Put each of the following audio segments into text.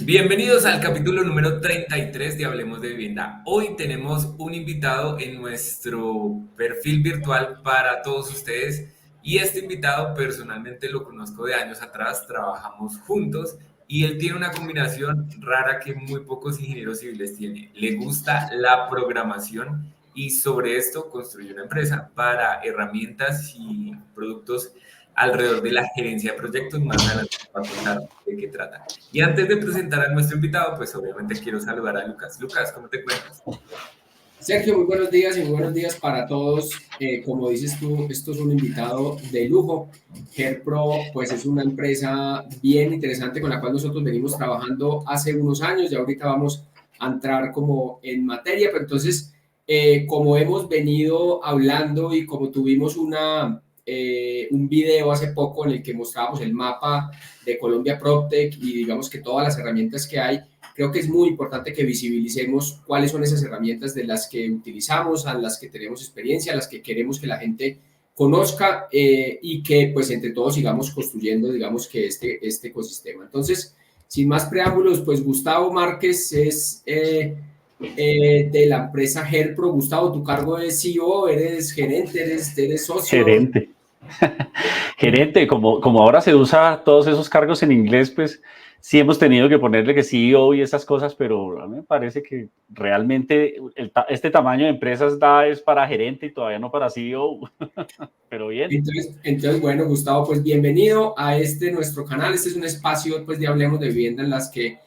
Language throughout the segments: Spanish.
Bienvenidos al capítulo número 33 de Hablemos de Vivienda. Hoy tenemos un invitado en nuestro perfil virtual para todos ustedes y este invitado personalmente lo conozco de años atrás, trabajamos juntos y él tiene una combinación rara que muy pocos ingenieros civiles tienen. Le gusta la programación y sobre esto construyó una empresa para herramientas y productos alrededor de la gerencia de proyectos. Más adelante nos va a contar de qué trata. Y antes de presentar a nuestro invitado, pues obviamente quiero saludar a Lucas. Lucas, ¿cómo te encuentras? Sergio, muy buenos días y muy buenos días para todos. Como dices tú, esto es un invitado de lujo. GERPRO, pues es una empresa bien interesante con la cual nosotros venimos trabajando hace unos años y ahorita vamos a entrar como en materia, pero entonces, como hemos venido hablando y como tuvimos un video hace poco en el que mostrábamos el mapa de Colombia PropTech y digamos que todas las herramientas que hay, creo que es muy importante que visibilicemos cuáles son esas herramientas de las que utilizamos, a las que tenemos experiencia, a las que queremos que la gente conozca y que pues entre todos sigamos construyendo, digamos que este ecosistema. Entonces, sin más preámbulos, pues Gustavo Márquez es de la empresa GERPRO. Gustavo, tu cargo es CEO, eres gerente, eres socio. Gerente. Gerente, como ahora se usa todos esos cargos en inglés, pues sí hemos tenido que ponerle que CEO y esas cosas, pero a mí me parece que realmente este tamaño de empresas es para gerente y todavía no para CEO, pero bien. Entonces, bueno, Gustavo, pues bienvenido a nuestro canal. Este es un espacio pues de Hablemos de Vivienda en las que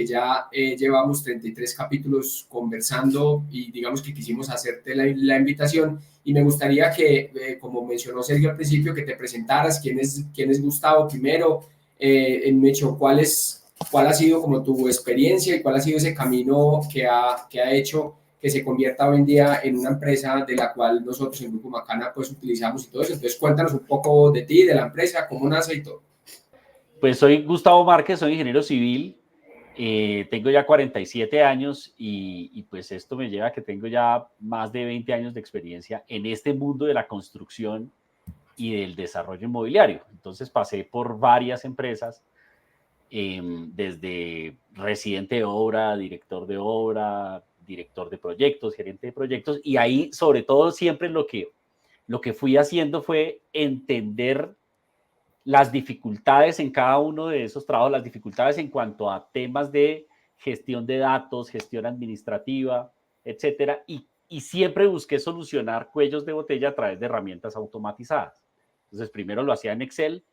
ya llevamos 33 capítulos conversando y digamos que quisimos hacerte la invitación y me gustaría que, como mencionó Sergio al principio, que te presentaras quién es Gustavo primero, en hecho, cuál ha sido como tu experiencia y cuál ha sido ese camino que ha hecho que se convierta hoy en día en una empresa de la cual nosotros en Grupo Macana pues utilizamos y todo eso. Entonces cuéntanos un poco de ti, de la empresa, cómo nace y todo. Pues soy Gustavo Márquez, soy ingeniero civil, tengo ya 47 años y pues esto me lleva a que tengo ya más de 20 años de experiencia en este mundo de la construcción y del desarrollo inmobiliario. Entonces pasé por varias empresas, desde residente de obra, director de proyectos, gerente de proyectos, y ahí sobre todo siempre lo que fui haciendo fue entender las dificultades en cada uno de esos trabajos, las dificultades en cuanto a temas de gestión de datos, gestión administrativa, etcétera, y siempre busqué solucionar cuellos de botella a través de herramientas automatizadas. Entonces, primero lo hacía en Excel,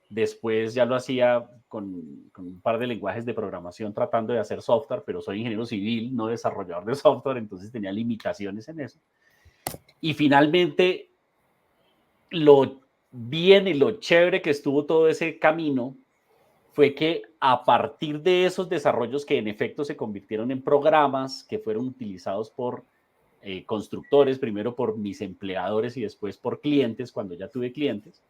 después ya lo hacía con un par de lenguajes de programación tratando de hacer software, pero soy ingeniero civil, no desarrollador de software, entonces tenía limitaciones en eso. Y finalmente, lo bien y lo chévere que estuvo todo ese camino fue que a partir de esos desarrollos que en efecto se convirtieron en programas que fueron utilizados por constructores, primero por mis empleadores y después por clientes, cuando ya tuve clientes,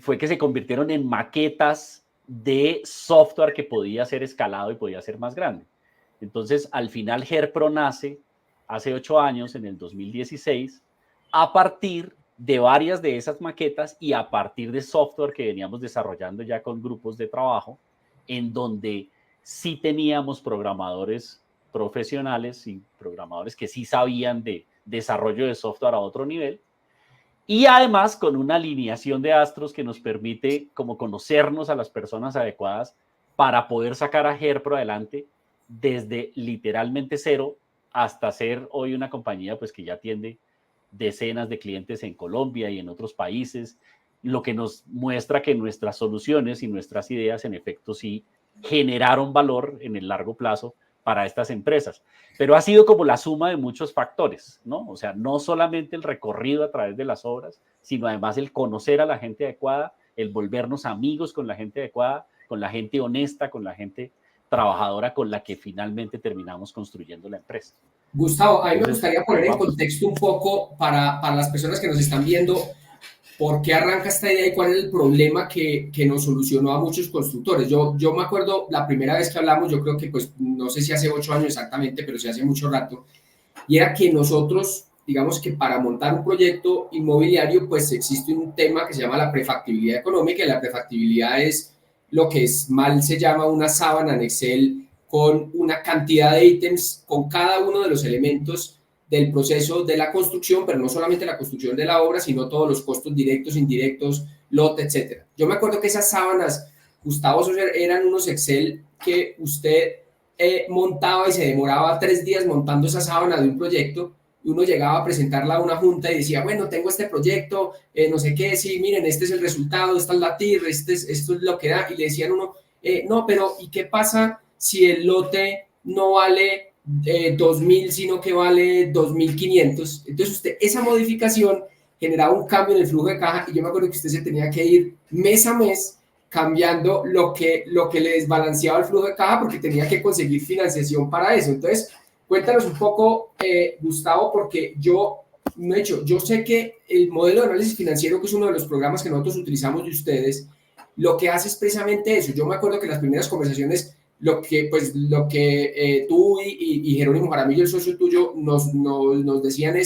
fue que se convirtieron en maquetas de software que podía ser escalado y podía ser más grande. Entonces, al final, GERPRO nace hace 8 años, en el 2016, a partir de varias de esas maquetas y a partir de software que veníamos desarrollando ya con grupos de trabajo, en donde sí teníamos programadores profesionales y programadores que sí sabían de desarrollo de software a otro nivel, y además con una alineación de astros que nos permite como conocernos a las personas adecuadas para poder sacar a GERPRO adelante desde literalmente cero hasta ser hoy una compañía pues que ya atiende decenas de clientes en Colombia y en otros países, lo que nos muestra que nuestras soluciones y nuestras ideas en efecto sí generaron valor en el largo plazo para estas empresas. Pero ha sido como la suma de muchos factores, ¿no? O sea, no solamente el recorrido a través de las obras, sino además el conocer a la gente adecuada, el volvernos amigos con la gente adecuada, con la gente honesta, con la gente trabajadora con la que finalmente terminamos construyendo la empresa. Gustavo, a mí me Entonces, gustaría ahí poner en vamos. contexto un poco para las personas que nos están viendo por qué arranca esta idea y cuál es el problema que nos solucionó a muchos constructores. Yo me acuerdo la primera vez que hablamos, yo creo que pues no sé si hace 8 años exactamente, pero sí hace mucho rato, y era que nosotros, digamos que para montar un proyecto inmobiliario, pues existe un tema que se llama la prefactibilidad económica, y la prefactibilidad es lo que es mal se llama una sábana en Excel con una cantidad de ítems, con cada uno de los elementos del proceso de la construcción, pero no solamente la construcción de la obra, sino todos los costos directos, indirectos, lote, etcétera. Yo me acuerdo que esas sábanas, Gustavo Soser, eran unos Excel que usted montaba y se demoraba 3 días montando esa sábana de un proyecto, y uno llegaba a presentarla a una junta y decía, bueno, tengo este proyecto, no sé qué, sí, miren, este es el resultado, esta es la TIR, esto es lo que da, y le decían uno, no, pero ¿y qué pasa si el lote no vale 2.000, sino que vale 2.500? Entonces usted, esa modificación generaba un cambio en el flujo de caja, y yo me acuerdo que usted se tenía que ir mes a mes cambiando lo que le desbalanceaba el flujo de caja, porque tenía que conseguir financiación para eso. Entonces, cuéntanos un poco, Gustavo, porque yo sé que el modelo de análisis financiero, que es uno de los programas que nosotros utilizamos de ustedes, lo que hace es precisamente eso. Yo me acuerdo que en las primeras conversaciones, lo que tú y Jerónimo Jaramillo, el socio tuyo, nos decían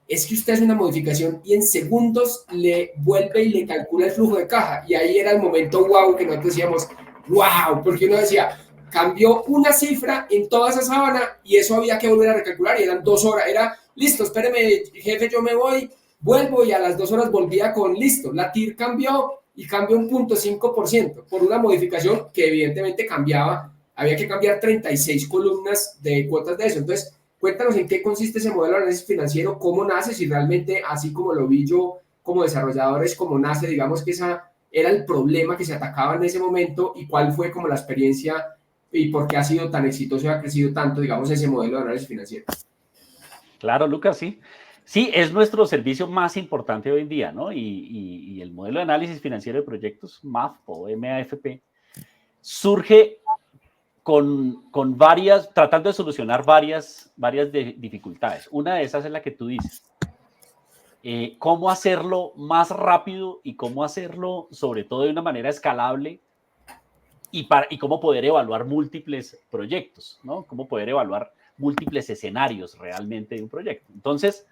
es que usted hace una modificación y en segundos le vuelve y le calcula el flujo de caja. Y ahí era el momento wow, que nosotros decíamos, wow, porque uno decía, cambió una cifra en toda esa sábana y eso había que volver a recalcular, y eran 2 horas. Era, listo, espéreme, jefe, yo me voy, vuelvo, y a las 2 horas volvía con, listo, la TIR cambió y cambió un 0.5% por una modificación que evidentemente cambiaba. Había que cambiar 36 columnas de cuotas de eso. Entonces, cuéntanos en qué consiste ese modelo de análisis financiero, cómo nace, si realmente, así como lo vi yo como desarrollador, es como nace, digamos que esa era el problema que se atacaba en ese momento, y cuál fue como la experiencia y por qué ha sido tan exitoso y ha crecido tanto, digamos, ese modelo de análisis financiero. Claro, Lucas, sí. Sí, es nuestro servicio más importante hoy en día, ¿no? Y el modelo de análisis financiero de proyectos, MAF o MAFP, surge con varias, tratando de solucionar varias dificultades. Una de esas es la que tú dices. Cómo hacerlo más rápido y cómo hacerlo, sobre todo, de una manera escalable, y cómo poder evaluar múltiples proyectos, ¿no? Cómo poder evaluar múltiples escenarios realmente de un proyecto. Entonces,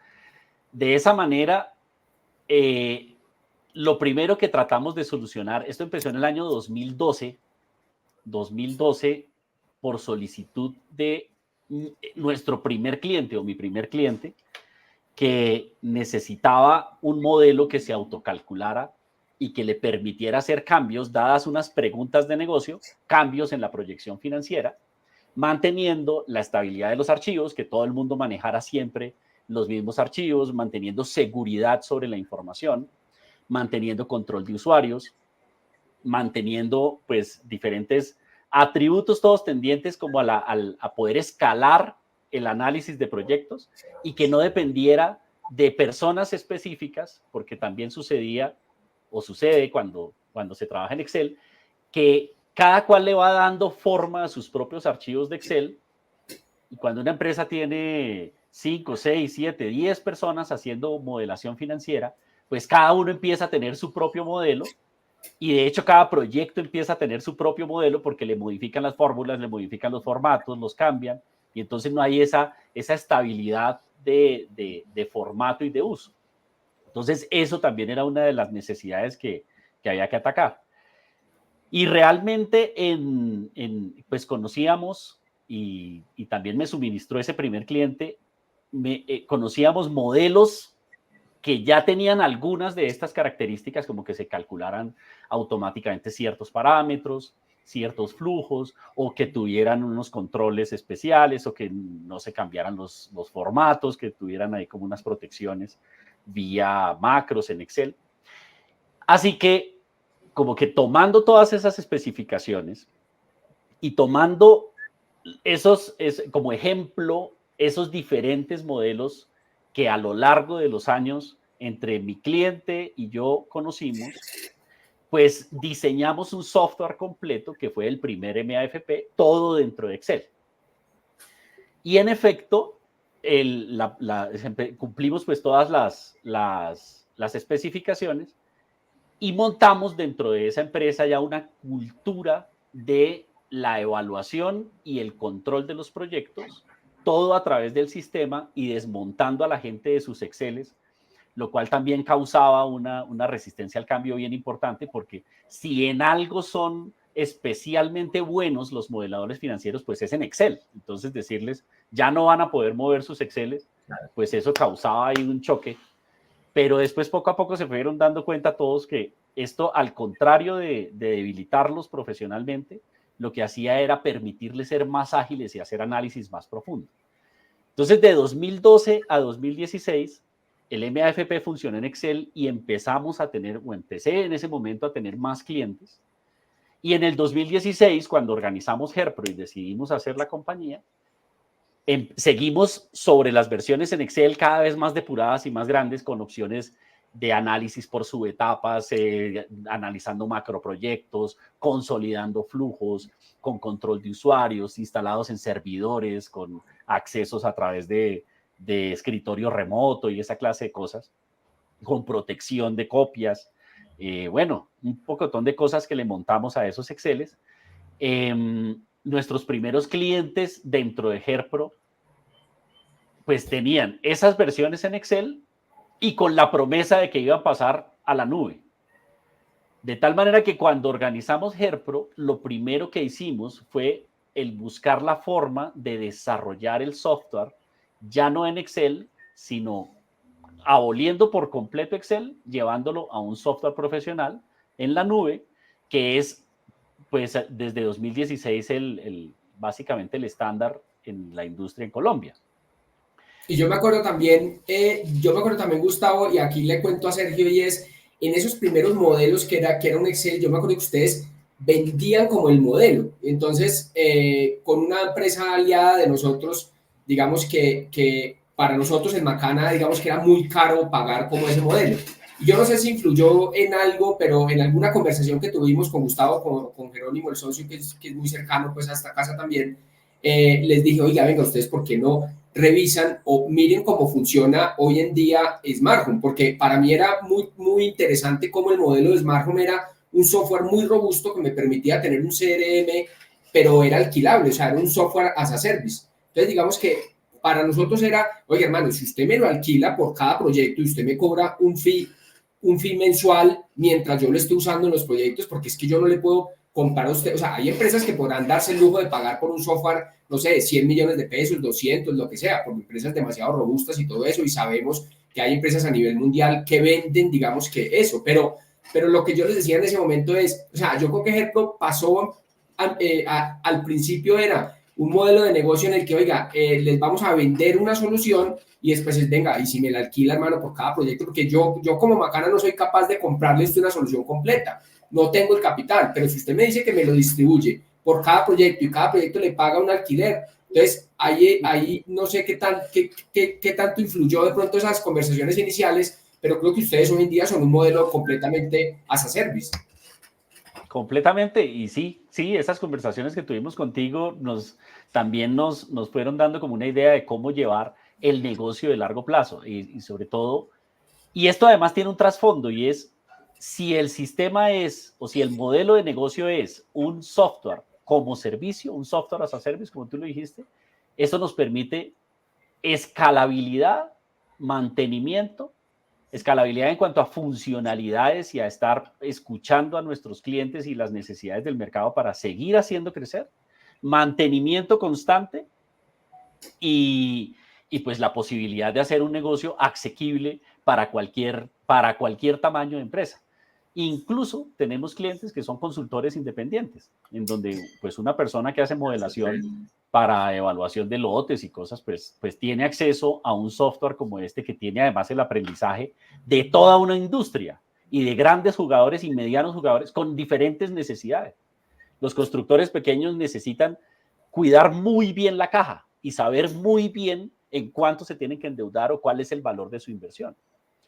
de esa manera, lo primero que tratamos de solucionar, esto empezó en el año 2012 por solicitud de nuestro primer cliente o mi primer cliente, que necesitaba un modelo que se autocalculara y que le permitiera hacer cambios, dadas unas preguntas de negocio, cambios en la proyección financiera, manteniendo la estabilidad de los archivos, que todo el mundo manejara siempre los mismos archivos, manteniendo seguridad sobre la información, manteniendo control de usuarios, manteniendo pues diferentes atributos todos tendientes como a poder escalar el análisis de proyectos y que no dependiera de personas específicas, porque también sucedía o sucede cuando se trabaja en Excel, que cada cual le va dando forma a sus propios archivos de Excel, y cuando una empresa tiene 5, 6, 7, 10 personas haciendo modelación financiera, pues cada uno empieza a tener su propio modelo, y de hecho cada proyecto empieza a tener su propio modelo porque le modifican las fórmulas, le modifican los formatos, los cambian, y entonces no hay esa estabilidad de formato y de uso. Entonces eso también era una de las necesidades que había que atacar. Y realmente pues conocíamos, y también me suministró ese primer cliente, conocíamos modelos que ya tenían algunas de estas características, como que se calcularan automáticamente ciertos parámetros, ciertos flujos, o que tuvieran unos controles especiales, o que no se cambiaran los formatos, que tuvieran ahí como unas protecciones vía macros en Excel. Así que, como que tomando todas esas especificaciones y tomando como ejemplo esos diferentes modelos que a lo largo de los años entre mi cliente y yo conocimos, pues diseñamos un software completo que fue el primer MAFP, todo dentro de Excel. Y en efecto, cumplimos pues todas las especificaciones, y montamos dentro de esa empresa ya una cultura de la evaluación y el control de los proyectos, todo a través del sistema y desmontando a la gente de sus Exceles, lo cual también causaba una resistencia al cambio bien importante, porque si en algo son especialmente buenos los modeladores financieros, pues es en Excel. Entonces decirles, ya no van a poder mover sus Exceles, pues eso causaba ahí un choque. Pero después poco a poco se fueron dando cuenta todos que esto, al contrario de debilitarlos profesionalmente, lo que hacía era permitirles ser más ágiles y hacer análisis más profundo. Entonces, de 2012 a 2016, el MAFP funcionó en Excel y empezamos a tener, o empecé en ese momento a tener más clientes. Y en el 2016, cuando organizamos Herpro y decidimos hacer la compañía, seguimos sobre las versiones en Excel cada vez más depuradas y más grandes, con opciones de análisis por subetapas, analizando macroproyectos, consolidando flujos, con control de usuarios, instalados en servidores, con accesos a través de escritorio remoto y esa clase de cosas, con protección de copias. Bueno, un pocotón de cosas que le montamos a esos Exceles. Nuestros primeros clientes dentro de Herpro pues tenían esas versiones en Excel y con la promesa de que iban a pasar a la nube. De tal manera que cuando organizamos Herpro, lo primero que hicimos fue el buscar la forma de desarrollar el software, ya no en Excel, sino aboliendo por completo Excel, llevándolo a un software profesional en la nube, que es, pues, desde 2016 básicamente el estándar en la industria en Colombia. Y yo me acuerdo también, Gustavo, y aquí le cuento a Sergio, y es, en esos primeros modelos que era un Excel, yo me acuerdo que ustedes vendían como el modelo. Entonces, con una empresa aliada de nosotros, digamos que para nosotros en Macana, digamos que era muy caro pagar como ese modelo. Y yo no sé si influyó en algo, pero en alguna conversación que tuvimos con Gustavo, con Jerónimo, el socio, que es muy cercano pues a esta casa también, les dije, oiga, venga, ustedes, ¿por qué no revisan o miren cómo funciona hoy en día Smart Home? Porque para mí era muy interesante cómo el modelo de Smart Home era un software muy robusto que me permitía tener un CRM, pero era alquilable, o sea, era un software as a service. Entonces, digamos que para nosotros era, oye, hermano, si usted me lo alquila por cada proyecto y usted me cobra un fee mensual mientras yo lo esté usando en los proyectos, porque es que yo no le puedo comprar a usted, o sea, hay empresas que podrán darse el lujo de pagar por un software, no sé, 100 millones de pesos, 200, lo que sea, por empresas demasiado robustas y todo eso, y sabemos que hay empresas a nivel mundial que venden, digamos que eso, pero lo que yo les decía en ese momento es, o sea, yo creo que Herpro pasó al principio era un modelo de negocio en el que, oiga, les vamos a vender una solución y después es, venga, y si me la alquila, hermano, por cada proyecto, porque yo como Macana no soy capaz de comprarles una solución completa, no tengo el capital, pero si usted me dice que me lo distribuye por cada proyecto y cada proyecto le paga un alquiler, entonces ahí no sé qué tanto influyó de pronto esas conversaciones iniciales, pero creo que ustedes hoy en día son un modelo completamente as a service. Completamente, y sí, esas conversaciones que tuvimos contigo también nos fueron dando como una idea de cómo llevar el negocio de largo plazo y sobre todo, y esto además tiene un trasfondo y es, si el sistema es, o si el modelo de negocio es un software como servicio, un software as a service, como tú lo dijiste, eso nos permite escalabilidad, mantenimiento, escalabilidad en cuanto a funcionalidades y a estar escuchando a nuestros clientes y las necesidades del mercado para seguir haciendo crecer, mantenimiento constante y pues la posibilidad de hacer un negocio asequible para cualquier tamaño de empresa. Incluso tenemos clientes que son consultores independientes, en donde pues una persona que hace modelación para evaluación de lotes y cosas, pues tiene acceso a un software como este que tiene además el aprendizaje de toda una industria y de grandes jugadores y medianos jugadores con diferentes necesidades. Los constructores pequeños necesitan cuidar muy bien la caja y saber muy bien en cuánto se tienen que endeudar o cuál es el valor de su inversión.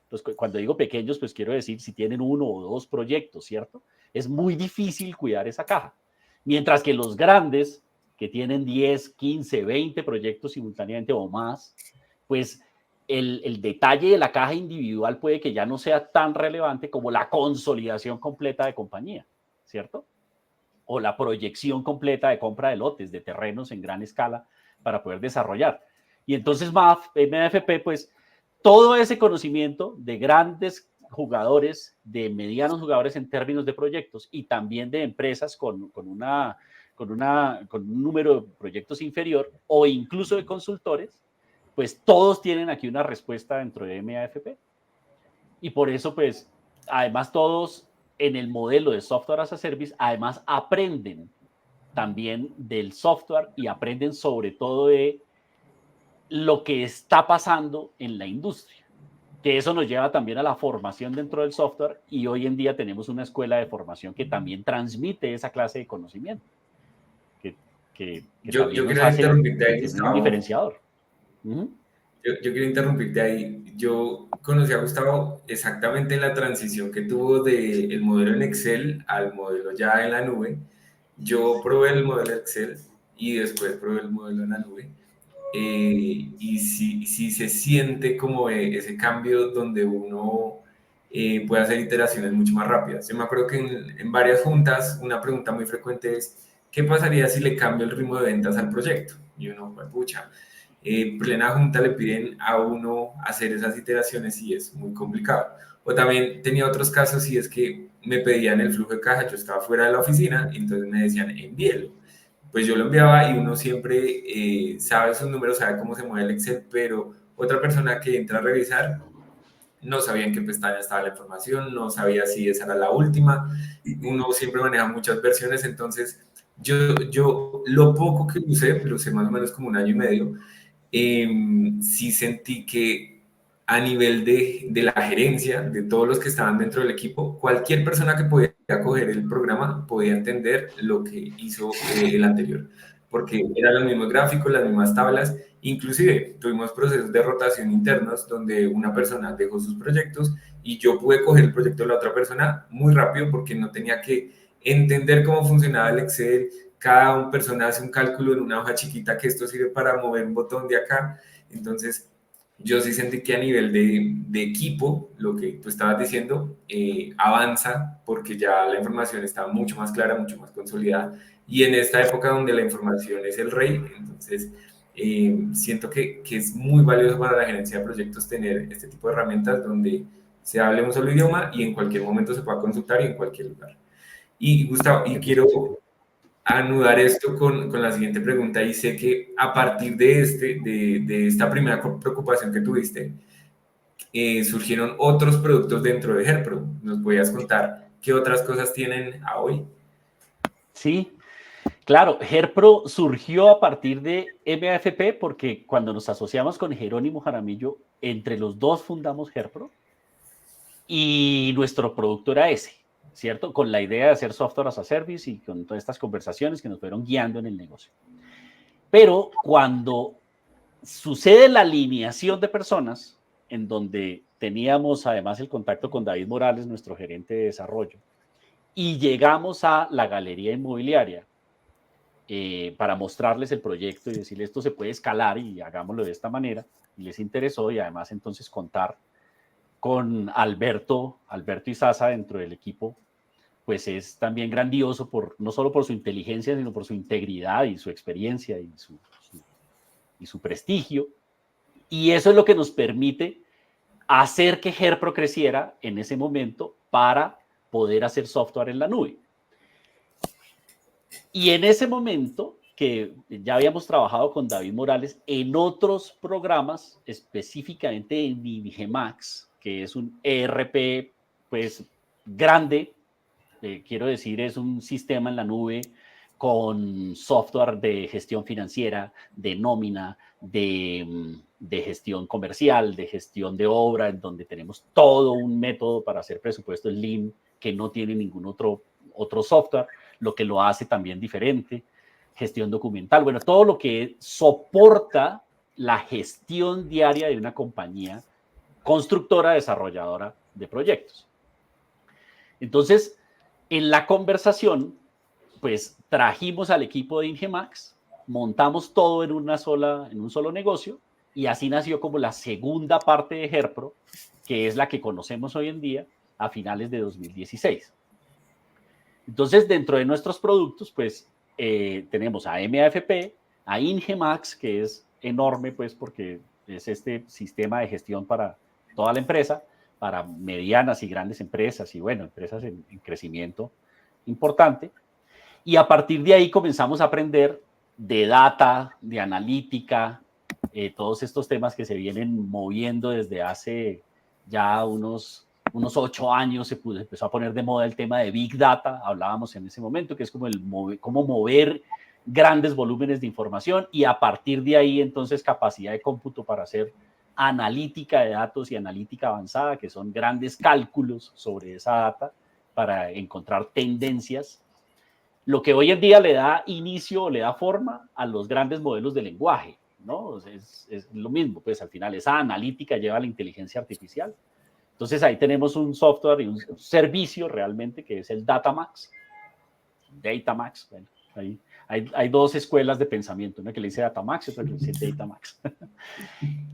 Entonces, cuando digo pequeños, pues quiero decir si tienen 1 o 2 proyectos, ¿cierto? Es muy difícil cuidar esa caja. Mientras que los grandes, que tienen 10, 15, 20 proyectos simultáneamente o más, pues el detalle de la caja individual puede que ya no sea tan relevante como la consolidación completa de compañía, ¿cierto? O la proyección completa de compra de lotes, de terrenos en gran escala para poder desarrollar. Y entonces MAFP, pues todo ese conocimiento de grandes jugadores, de medianos jugadores en términos de proyectos y también de empresas con un número de proyectos inferior o incluso de consultores, pues todos tienen aquí una respuesta dentro de MAFP. Y por eso, pues, además todos en el modelo de software as a service, además aprenden también del software y aprenden sobre todo de lo que está pasando en la industria, que eso nos lleva también a la formación dentro del software y hoy en día tenemos una escuela de formación que también transmite esa clase de conocimiento, que también Yo nos quiero hace interrumpirte ahí, tener un Gustavo. diferenciador. Uh-huh. Yo quiero interrumpirte ahí. Yo conocí a Gustavo exactamente en la transición que tuvo del modelo en Excel al modelo ya en la nube. Yo probé el modelo Excel y después probé el modelo en la nube. Y sí se siente como ese cambio donde uno puede hacer iteraciones mucho más rápidas. Yo me acuerdo que en varias juntas una pregunta muy frecuente es, ¿qué pasaría si le cambio el ritmo de ventas al proyecto? Y uno, pues, pucha, plena junta le piden a uno hacer esas iteraciones y es muy complicado. O también tenía otros casos y es que me pedían el flujo de caja, yo estaba fuera de la oficina y entonces me decían, envíelo. Pues yo lo enviaba y uno siempre sabe sus números, sabe cómo se mueve el Excel, pero otra persona que entra a revisar no sabía en qué pestaña estaba la información, no sabía si esa era la última. Uno siempre maneja muchas versiones, entonces yo lo poco que lo usé más o menos como un año y medio, sí sentí que a nivel de la gerencia, de todos los que estaban dentro del equipo, cualquier persona que podía coger el programa podía entender lo que hizo el anterior, porque eran los mismos gráficos, las mismas tablas, inclusive tuvimos procesos de rotación internos donde una persona dejó sus proyectos y yo pude coger el proyecto de la otra persona muy rápido porque no tenía que entender cómo funcionaba el Excel. Cada persona hace un cálculo en una hoja chiquita que esto sirve para mover un botón de acá. Entonces, yo sí sentí que a nivel de equipo, lo que tú estabas diciendo, avanza porque ya la información está mucho más clara, mucho más consolidada. Y en esta época donde la información es el rey, entonces siento que es muy valioso para la gerencia de proyectos tener este tipo de herramientas donde se hable un solo idioma y en cualquier momento se pueda consultar y en cualquier lugar. Y Gustavo, y quiero anudar esto con la siguiente pregunta y sé que a partir de esta primera preocupación que tuviste, surgieron otros productos dentro de Herpro. ¿Nos podías contar qué otras cosas tienen a hoy? Sí, claro, HERPRO surgió a partir de MAFP porque cuando nos asociamos con Jerónimo Jaramillo, entre los dos fundamos HERPRO y nuestro producto era ese, ¿cierto? Con la idea de hacer software as a service y con todas estas conversaciones que nos fueron guiando en el negocio. Pero cuando sucede la alineación de personas, en donde teníamos además el contacto con David Morales, nuestro gerente de desarrollo, y llegamos a la galería inmobiliaria para mostrarles el proyecto y decirles esto se puede escalar y hagámoslo de esta manera, y les interesó y además entonces contar con Alberto Izaza dentro del equipo, pues es también grandioso no solo por su inteligencia, sino por su integridad y su experiencia y su prestigio. Y eso es lo que nos permite hacer que HERPRO creciera en ese momento para poder hacer software en la nube. Y en ese momento que ya habíamos trabajado con David Morales en otros programas, específicamente en Ingemax, que es un ERP pues grande, quiero decir, es un sistema en la nube con software de gestión financiera, de nómina, de gestión comercial, de gestión de obra, en donde tenemos todo un método para hacer presupuestos Lean que no tiene ningún otro software, lo que lo hace también diferente, gestión documental, bueno, todo lo que soporta la gestión diaria de una compañía constructora, desarrolladora de proyectos. Entonces, en la conversación, pues trajimos al equipo de Ingemax, montamos todo en un solo negocio y así nació como la segunda parte de HERPRO, que es la que conocemos hoy en día a finales de 2016. Entonces, dentro de nuestros productos, pues tenemos a MAFP, a Ingemax, que es enorme, pues porque es este sistema de gestión para toda la empresa, para medianas y grandes empresas y bueno, empresas en crecimiento importante. Y a partir de ahí comenzamos a aprender de data, de analítica, todos estos temas que se vienen moviendo desde hace ya unos 8 años. Se empezó a poner de moda el tema de Big Data, hablábamos en ese momento, que es como cómo mover grandes volúmenes de información y a partir de ahí entonces capacidad de cómputo para hacer analítica de datos y analítica avanzada, que son grandes cálculos sobre esa data para encontrar tendencias. Lo que hoy en día le da inicio, le da forma a los grandes modelos de lenguaje, ¿no? Es lo mismo, pues al final esa analítica lleva a la inteligencia artificial. Entonces ahí tenemos un software y un servicio realmente que es el Datamax. Datamax, bueno, ahí hay dos escuelas de pensamiento, una que le dice Datamax y otra que le dice Datamax.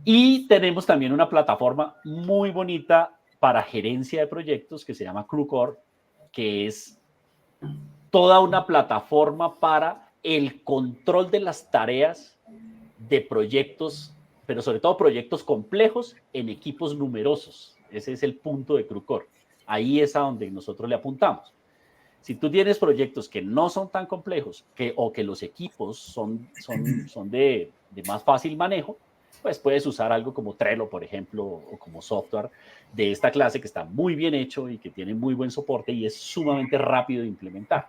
Y tenemos también una plataforma muy bonita para gerencia de proyectos que se llama CrewCore, que es toda una plataforma para el control de las tareas de proyectos, pero sobre todo proyectos complejos en equipos numerosos. Ese es el punto de CrewCore. Ahí es a donde nosotros le apuntamos. Si tú tienes proyectos que no son tan complejos o que los equipos son de más fácil manejo, pues puedes usar algo como Trello, por ejemplo, o como software de esta clase que está muy bien hecho y que tiene muy buen soporte y es sumamente rápido de implementar.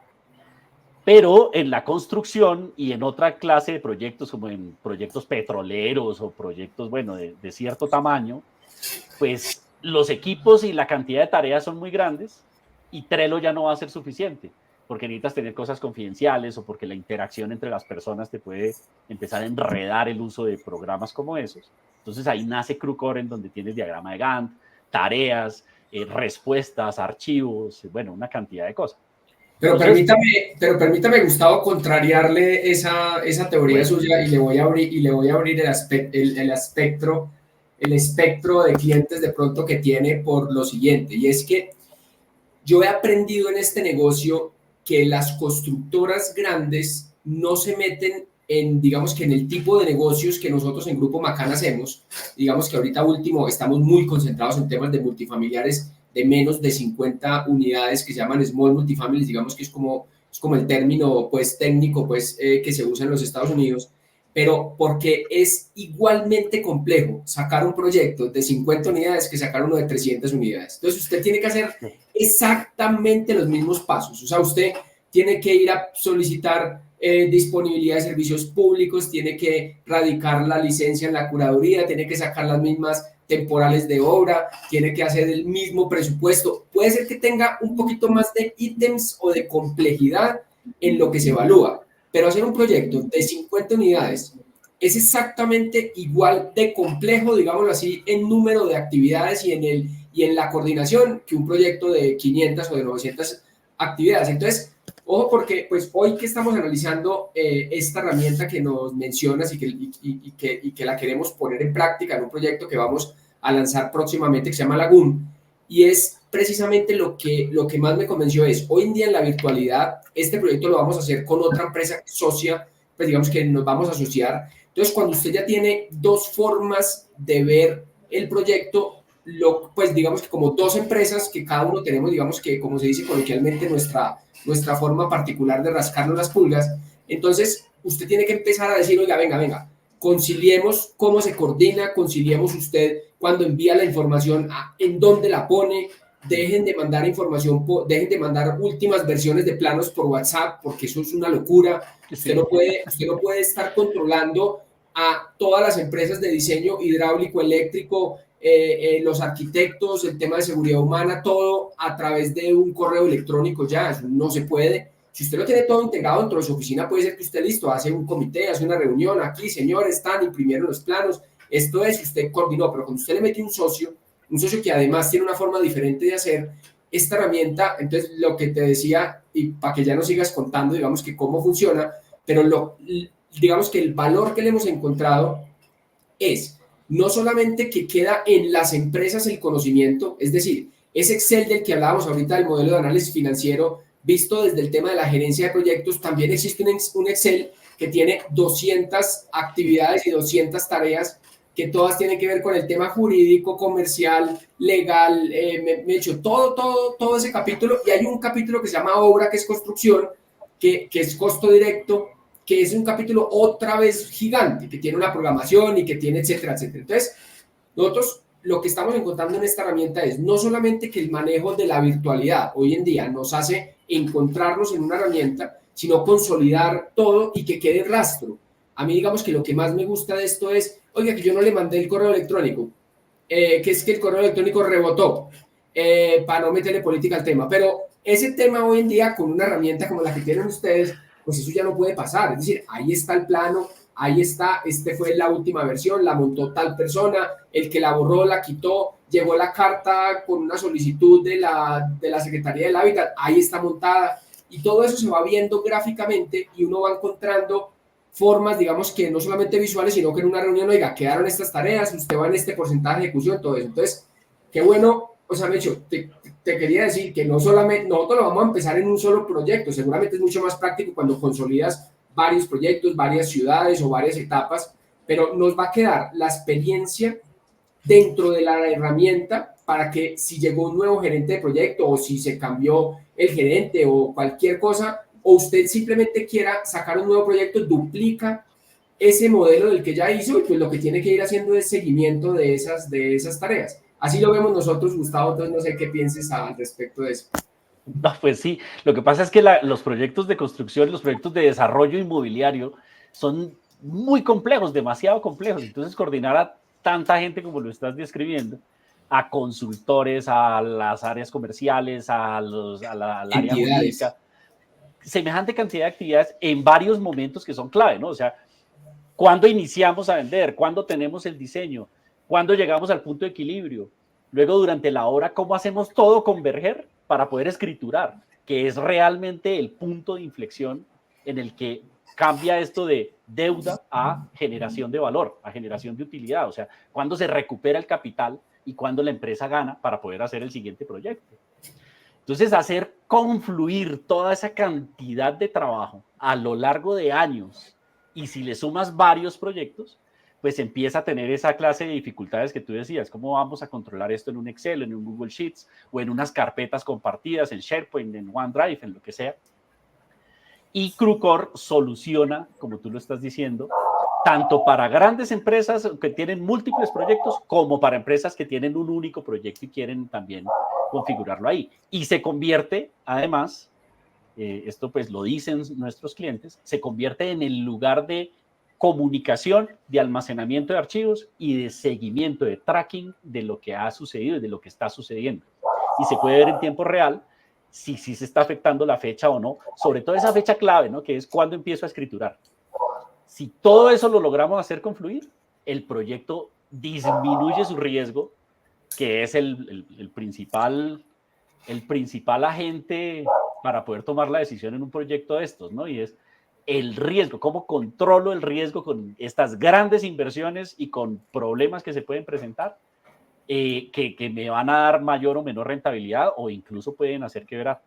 Pero en la construcción y en otra clase de proyectos, como en proyectos petroleros o proyectos, bueno, de cierto tamaño, pues los equipos y la cantidad de tareas son muy grandes y Trello ya no va a ser suficiente, porque necesitas tener cosas confidenciales o porque la interacción entre las personas te puede empezar a enredar el uso de programas como esos. Entonces ahí nace CrewCore, en donde tienes diagrama de Gantt, tareas, respuestas, archivos, bueno, una cantidad de cosas. Pero permítame, Gustavo, contrariarle esa teoría suya y le voy a abrir el espectro de clientes de pronto que tiene por lo siguiente, y es que yo he aprendido en este negocio que las constructoras grandes no se meten digamos que en el tipo de negocios que nosotros en Grupo Macan hacemos. Digamos que ahorita último estamos muy concentrados en temas de multifamiliares de menos de 50 unidades que se llaman small multifamilies, digamos que es como el término pues técnico pues que se usa en los Estados Unidos, pero porque es igualmente complejo sacar un proyecto de 50 unidades que sacar uno de 300 unidades. Entonces usted tiene que hacer exactamente los mismos pasos. O sea, usted tiene que ir a solicitar disponibilidad de servicios públicos, tiene que radicar la licencia en la curaduría, tiene que sacar las mismas temporales de obra, tiene que hacer el mismo presupuesto. Puede ser que tenga un poquito más de ítems o de complejidad en lo que se evalúa, pero hacer un proyecto de 50 unidades es exactamente igual de complejo, digámoslo así, en número de actividades y en la coordinación que un proyecto de 500 o de 900 actividades. Entonces, ojo, porque pues hoy que estamos analizando esta herramienta que nos mencionas y que la queremos poner en práctica en un proyecto que vamos a lanzar próximamente que se llama Lagoon, y es precisamente lo que más me convenció es, hoy en día en la virtualidad, este proyecto lo vamos a hacer con otra empresa socia, pues digamos que nos vamos a asociar. Entonces, cuando usted ya tiene dos formas de ver el proyecto, pues digamos que como dos empresas que cada uno tenemos, digamos que como se dice coloquialmente, nuestra forma particular de rascarnos las pulgas, entonces usted tiene que empezar a decir, oiga, venga, conciliemos cómo se coordina, conciliemos usted cuando envía la información, en dónde la pone, dejen de mandar información, dejen de mandar últimas versiones de planos por WhatsApp, porque eso es una locura. Usted no puede estar controlando a todas las empresas de diseño hidráulico, eléctrico, los arquitectos, el tema de seguridad humana, todo a través de un correo electrónico ya, eso no se puede. Si usted lo tiene todo integrado dentro de su oficina, puede ser que usted listo, hace un comité, hace una reunión, aquí, señores, imprimieron los planos, esto es, usted coordinó, pero cuando usted le mete un socio que además tiene una forma diferente de hacer esta herramienta, entonces lo que te decía, y para que ya no sigas contando, digamos que cómo funciona, pero digamos que el valor que le hemos encontrado es no solamente que queda en las empresas el conocimiento, es decir, ese Excel del que hablábamos ahorita, del modelo de análisis financiero, visto desde el tema de la gerencia de proyectos, también existe un Excel que tiene 200 actividades y 200 tareas que todas tienen que ver con el tema jurídico, comercial, legal, me he hecho todo ese capítulo, y hay un capítulo que se llama obra, que es construcción, que es costo directo, que es un capítulo otra vez gigante, que tiene una programación y que tiene etcétera, etcétera. Entonces, nosotros lo que estamos encontrando en esta herramienta es no solamente que el manejo de la virtualidad hoy en día nos hace encontrarnos en una herramienta, sino consolidar todo y que quede rastro. A mí, digamos que lo que más me gusta de esto es, oiga, que yo no le mandé el correo electrónico, que es que el correo electrónico rebotó, para no meterle política al tema. Pero ese tema hoy en día, con una herramienta como la que tienen ustedes, pues eso ya no puede pasar. Es decir, ahí está el plano, ahí está, fue la última versión, la montó tal persona, el que la borró, la quitó, llegó la carta con una solicitud de la Secretaría del Hábitat, ahí está montada, y todo eso se va viendo gráficamente y uno va encontrando formas, digamos, que no solamente visuales, sino que en una reunión, oiga, quedaron estas tareas, usted va en este porcentaje de ejecución, todo eso. Entonces, qué bueno, o sea, Mecho, te quería decir que no solamente, nosotros lo vamos a empezar en un solo proyecto, seguramente es mucho más práctico cuando consolidas varios proyectos, varias ciudades o varias etapas, pero nos va a quedar la experiencia dentro de la herramienta para que si llegó un nuevo gerente de proyecto o si se cambió el gerente o cualquier cosa, o usted simplemente quiera sacar un nuevo proyecto, duplica ese modelo del que ya hizo y pues lo que tiene que ir haciendo es seguimiento de esas tareas. Así lo vemos nosotros, Gustavo, entonces no sé qué pienses al respecto de eso. No, pues sí, lo que pasa es que los proyectos de construcción, los proyectos de desarrollo inmobiliario son muy complejos, demasiado complejos. Entonces, coordinar a tanta gente como lo estás describiendo, a consultores, a las áreas comerciales, al área jurídica, semejante cantidad de actividades en varios momentos que son clave, ¿no? O sea, ¿cuándo iniciamos a vender? ¿Cuándo tenemos el diseño? ¿Cuándo llegamos al punto de equilibrio? Luego, durante la obra, ¿cómo hacemos todo converger para poder escriturar? Que es realmente el punto de inflexión en el que cambia esto de deuda a generación de valor, a generación de utilidad. O sea, cuándo se recupera el capital y cuándo la empresa gana para poder hacer el siguiente proyecto. Entonces, hacer confluir toda esa cantidad de trabajo a lo largo de años, y si le sumas varios proyectos, pues empieza a tener esa clase de dificultades que tú decías. ¿Cómo vamos a controlar esto en un Excel, en un Google Sheets o en unas carpetas compartidas en SharePoint, en OneDrive, en lo que sea? Y Crucore soluciona, como tú lo estás diciendo, tanto para grandes empresas que tienen múltiples proyectos como para empresas que tienen un único proyecto y quieren también configurarlo ahí. Y se convierte, además, esto pues lo dicen nuestros clientes, se convierte en el lugar de comunicación, de almacenamiento de archivos y de seguimiento, de tracking de lo que ha sucedido y de lo que está sucediendo. Y se puede ver en tiempo real si se está afectando la fecha o no, sobre todo esa fecha clave, ¿no? Que es cuando empiezo a escriturar. Si todo eso lo logramos hacer confluir, el proyecto disminuye su riesgo, que es el principal agente para poder tomar la decisión en un proyecto de estos, ¿no? Y es el riesgo, cómo controlo el riesgo con estas grandes inversiones y con problemas que se pueden presentar, que me van a dar mayor o menor rentabilidad o incluso pueden hacer quebrar.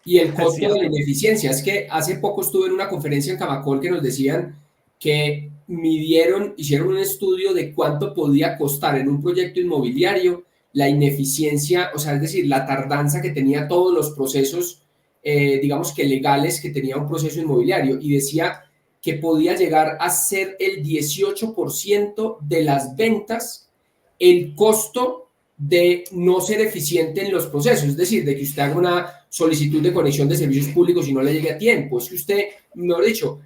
Y el costo de la ineficiencia, es que hace poco estuve en una conferencia en Camacol que nos decían que hicieron un estudio de cuánto podía costar en un proyecto inmobiliario la ineficiencia, o sea, es decir, la tardanza que tenía todos los procesos, digamos que legales que tenía un proceso inmobiliario, y decía que podía llegar a ser el 18% de las ventas el costo de no ser eficiente en los procesos, es decir, de que usted haga una solicitud de conexión de servicios públicos y no le llegue a tiempo. Es que usted, mejor dicho,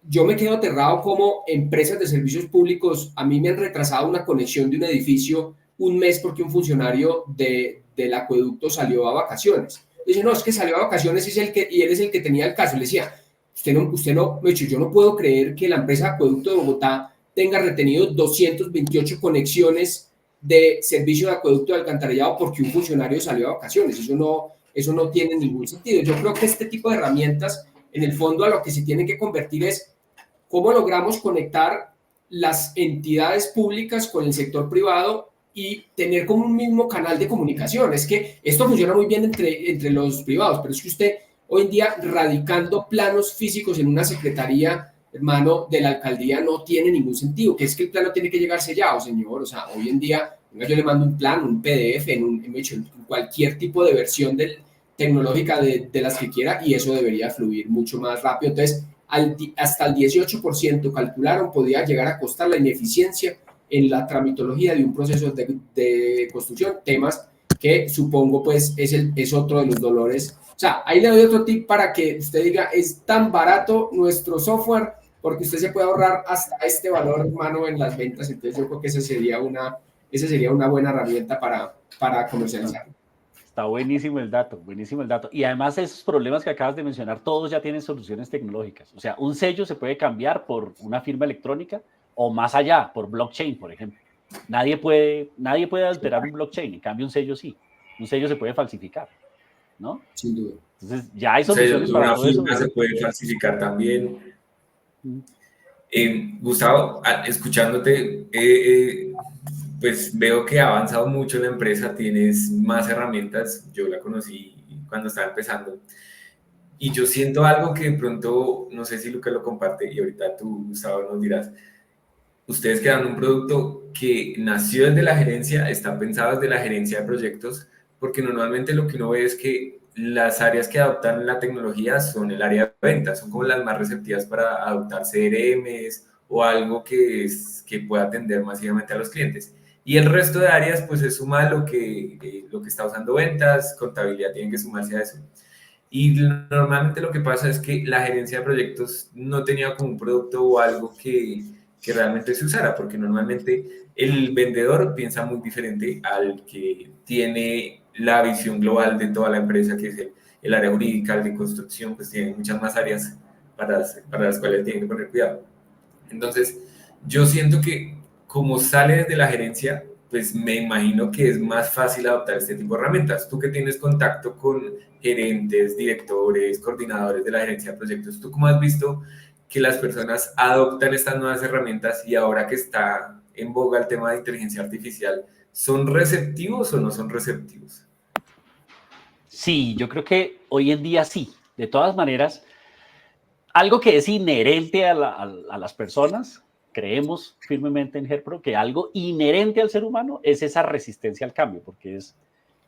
yo me quedo aterrado como empresas de servicios públicos, a mí me han retrasado una conexión de un edificio un mes porque un funcionario del acueducto salió a vacaciones. Dice, no, es que salió a vacaciones y él es el que tenía el caso. Le decía, usted no, yo no puedo creer que la empresa Acueducto de Bogotá tenga retenido 228 conexiones de servicio de acueducto de alcantarillado porque un funcionario salió a vacaciones. Eso no tiene ningún sentido. Yo creo que este tipo de herramientas, en el fondo, a lo que se tienen que convertir es cómo logramos conectar las entidades públicas con el sector privado y tener como un mismo canal de comunicación. Es que esto funciona muy bien entre los privados, pero es que usted hoy en día, radicando planos físicos en una secretaría hermano, de la alcaldía no tiene ningún sentido, que es que el plano tiene que llegar sellado, señor. O sea, hoy en día, venga, yo le mando un plan, un PDF, en cualquier tipo de versión tecnológica de las que quiera, y eso debería fluir mucho más rápido. Entonces, hasta el 18% calcularon podía llegar a costar la ineficiencia en la tramitología de un proceso de construcción, temas que supongo pues es otro de los dolores. O sea, ahí le doy otro tip para que usted diga, es tan barato nuestro software porque usted se puede ahorrar hasta este valor, hermano, en las ventas. Entonces yo creo que esa sería una buena herramienta para comercializar. Está buenísimo el dato, buenísimo el dato. Y además esos problemas que acabas de mencionar, todos ya tienen soluciones tecnológicas. O sea, un sello se puede cambiar por una firma electrónica o más allá, por blockchain, por ejemplo. Nadie puede alterar un blockchain, en cambio un sello sí. Un sello se puede falsificar, ¿no? Sin duda. Entonces ya hay O sea, soluciones para una todo eso. firma se puede falsificar también. Mm. Gustavo, escuchándote, pues veo que ha avanzado mucho la empresa, tienes más herramientas, yo la conocí cuando estaba empezando, y yo siento algo que de pronto, no sé si Luca lo comparte, y ahorita tú, Gustavo, nos dirás, ustedes crean un producto que nació desde la gerencia, está pensado desde la gerencia de proyectos, porque normalmente lo que uno ve es que las áreas que adoptan la tecnología son el área de ventas, son como las más receptivas para adoptar CRMs o algo que pueda atender masivamente a los clientes. Y el resto de áreas, pues se suma a lo que está usando ventas, contabilidad tiene que sumarse a eso. Y normalmente lo que pasa es que la gerencia de proyectos no tenía como un producto o algo que realmente se usara, porque normalmente el vendedor piensa muy diferente al que tiene la visión global de toda la empresa, que es el área jurídica, el de construcción, pues tiene muchas más áreas para las cuales tiene que poner cuidado. Entonces, yo siento que como sale desde la gerencia, pues me imagino que es más fácil adoptar este tipo de herramientas. Tú que tienes contacto con gerentes, directores, coordinadores de la gerencia de proyectos, ¿tú cómo has visto que las personas adoptan estas nuevas herramientas y ahora que está en boga el tema de inteligencia artificial, ¿son receptivos o no son receptivos? Sí, yo creo que hoy en día sí. De todas maneras, algo que es inherente a las personas, creemos firmemente en GERPRO, que algo inherente al ser humano es esa resistencia al cambio,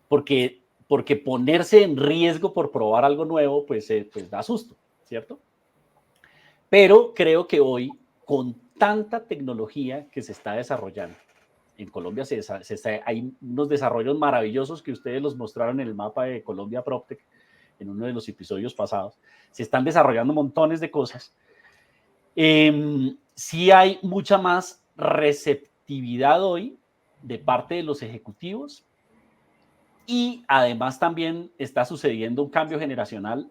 porque ponerse en riesgo por probar algo nuevo, pues da susto, ¿cierto? Pero creo que hoy, con tanta tecnología que se está desarrollando, en Colombia hay unos desarrollos maravillosos que ustedes los mostraron en el mapa de Colombia PropTech en uno de los episodios pasados. Se están desarrollando montones de cosas. Sí hay mucha más receptividad hoy de parte de los ejecutivos y además también está sucediendo un cambio generacional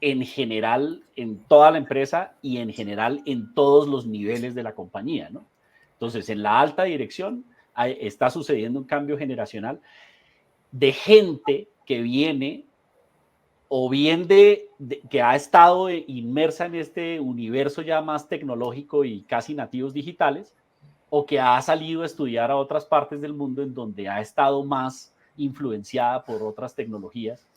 en general en toda la empresa y en general en todos los niveles de la compañía, ¿no? Entonces, en la alta dirección está sucediendo un cambio generacional de gente que viene o bien que ha estado inmersa en este universo ya más tecnológico y casi nativos digitales, o que ha salido a estudiar a otras partes del mundo en donde ha estado más influenciada por otras tecnologías,